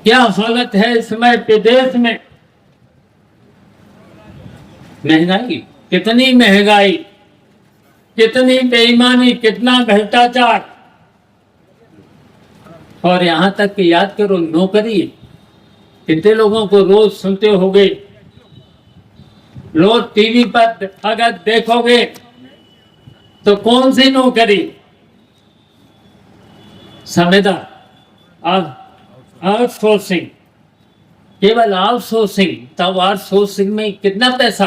क्या हालत है इस समय प्रदेश में। महंगाई, कितनी महंगाई, कितनी बेईमानी, कितना भ्रष्टाचार। और यहां तक कि याद करो, नौकरी कितने लोगों को रोज सुनते होगे, रोज टीवी पर अगर देखोगे तो कौन सी नौकरी, संविदा, आउटसोर्सिंग, केवल आउटसोर्सिंग। तब आउटसोर्सिंग में कितना पैसा,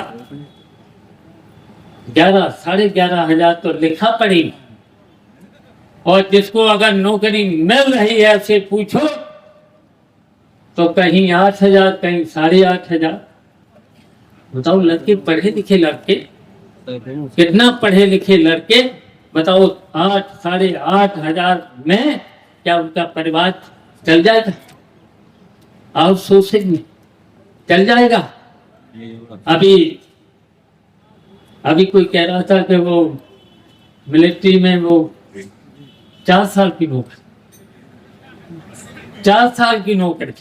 11,500 तो लिखा पड़ी। और जिसको अगर नौकरी मिल रही है उसे पूछो तो कहीं 8,000, कहीं 8,500। बताओ, लड़के पढ़े लिखे लड़के, कितना पढ़े लिखे लड़के, बताओ 8, 8,500 में क्या उनका परिवार चल जाएगा? आउटसोर्सिंग में चल जाएगा? अभी कोई कह रहा था कि वो मिलिट्री में वो 4 साल की नौकरी, 4 साल की नौकरी।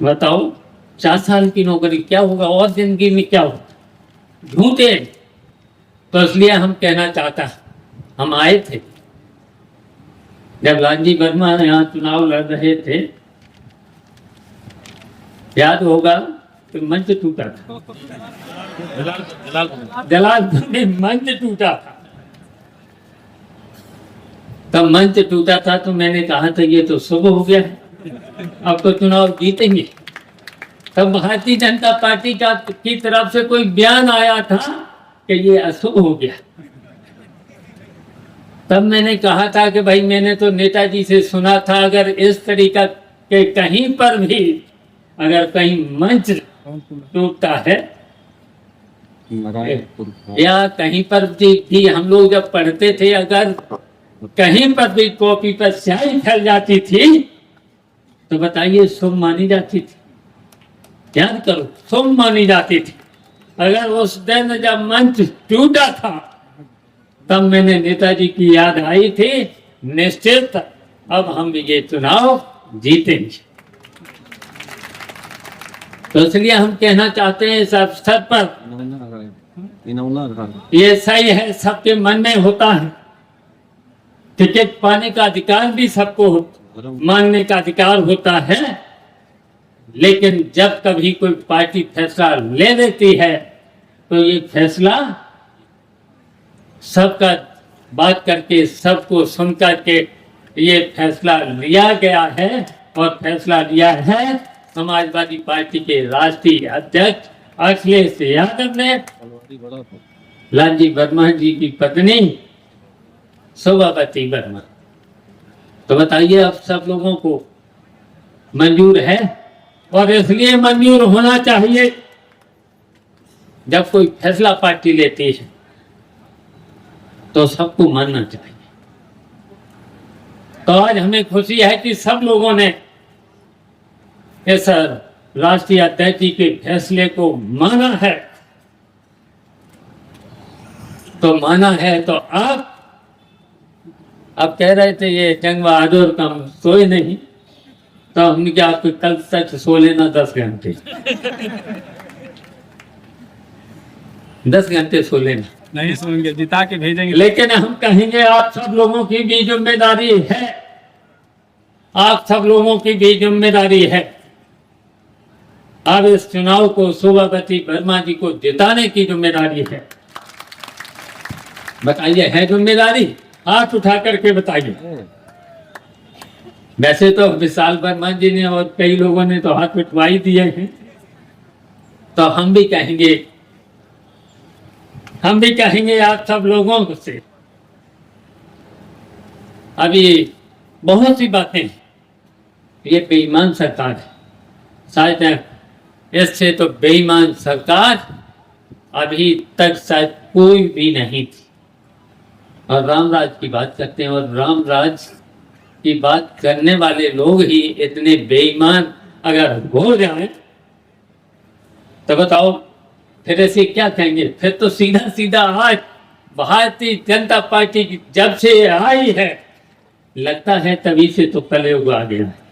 बताओ 4 साल की नौकरी क्या होगा और जिंदगी में क्या होगा? झूठे। तो इसलिए हम कहना चाहता, हम आए थे जब लालजी वर्मा यहाँ चुनाव लड़ रहे थे, याद होगा कि मंच टूटा था, जलालपुर में मंच टूटा था। तब मंच टूटा था तो मैंने कहा था ये तो शुभ हो गया है, अब तो चुनाव जीतेंगे। तब भारतीय जनता पार्टी की तरफ से कोई बयान आया था कि ये अशुभ हो गया। तब मैंने कहा था कि भाई मैंने तो नेताजी से सुना था, अगर इस तरीका के कहीं पर भी अगर कहीं मंच टूटता है या कहीं पर भी हम लोग जब पढ़ते थे, अगर कहीं पर भी कॉपी पर स्याही फैल जाती थी तो बताइए शुभ मानी जाती थी। याद करो, शुभ मानी जाती थी। अगर उस दिन जब मंच टूटा था तब मैंने नेताजी की याद आई थी, निश्चित अब हम ये चुनाव जीतेंगे। तो इसलिए हम कहना चाहते हैं इस अवसर पर, ये सही है, सबके मन में होता है, टिकट पाने का अधिकार भी सबको मांगने का अधिकार होता है, लेकिन जब कभी कोई पार्टी फैसला ले लेती है तो ये फैसला सबका बात करके, सबको सुन करके ये फैसला लिया गया है। और फैसला लिया है समाजवादी पार्टी के राष्ट्रीय अध्यक्ष अखिलेश यादव ने लालजी वर्मा जी की पत्नी शोभावती वर्मा। तो बताइए, अब सब लोगों को मंजूर है, और इसलिए मंजूर होना चाहिए जब कोई फैसला पार्टी लेती है तो सबको मानना चाहिए। तो आज हमें खुशी है कि सब लोगों ने इस राष्ट्रीय अध्यक्ष के फैसले को माना है। तो माना है तो अब कह रहे थे ये जंग बहादुर का सोए नहीं, तो हमने क्या आपको कल तक सो लेना 10 घंटे 10 घंटे सो लेना, नहीं सुनेंगे, जिता के भेजेंगे। लेकिन हम कहेंगे आप सब लोगों की भी जिम्मेदारी है, आप सब लोगों की भी जिम्मेदारी है। अब इस चुनाव को शोभावती वर्मा जी को जिताने की जिम्मेदारी है। बताइए, है जिम्मेदारी? हाथ उठा करके बताइए। वैसे तो विशाल वर्मा जी ने और कई लोगों ने तो हाथ उठवा ही दिए हैं, तो हम भी कहेंगे आप सब लोगों से, अभी बहुत सी बातें, ये बेईमान सरकार है, शायद इससे तो बेईमान सरकार अभी तक शायद कोई भी नहीं थी। और रामराज की बात करते हैं, और रामराज की बात करने वाले लोग ही इतने बेईमान अगर हो जाए तो बताओ फिर ऐसे क्या कहेंगे? फिर तो सीधा सीधा आज भारतीय जनता पार्टी की जब से आई है लगता है तभी से तो कलयुग आ गया है।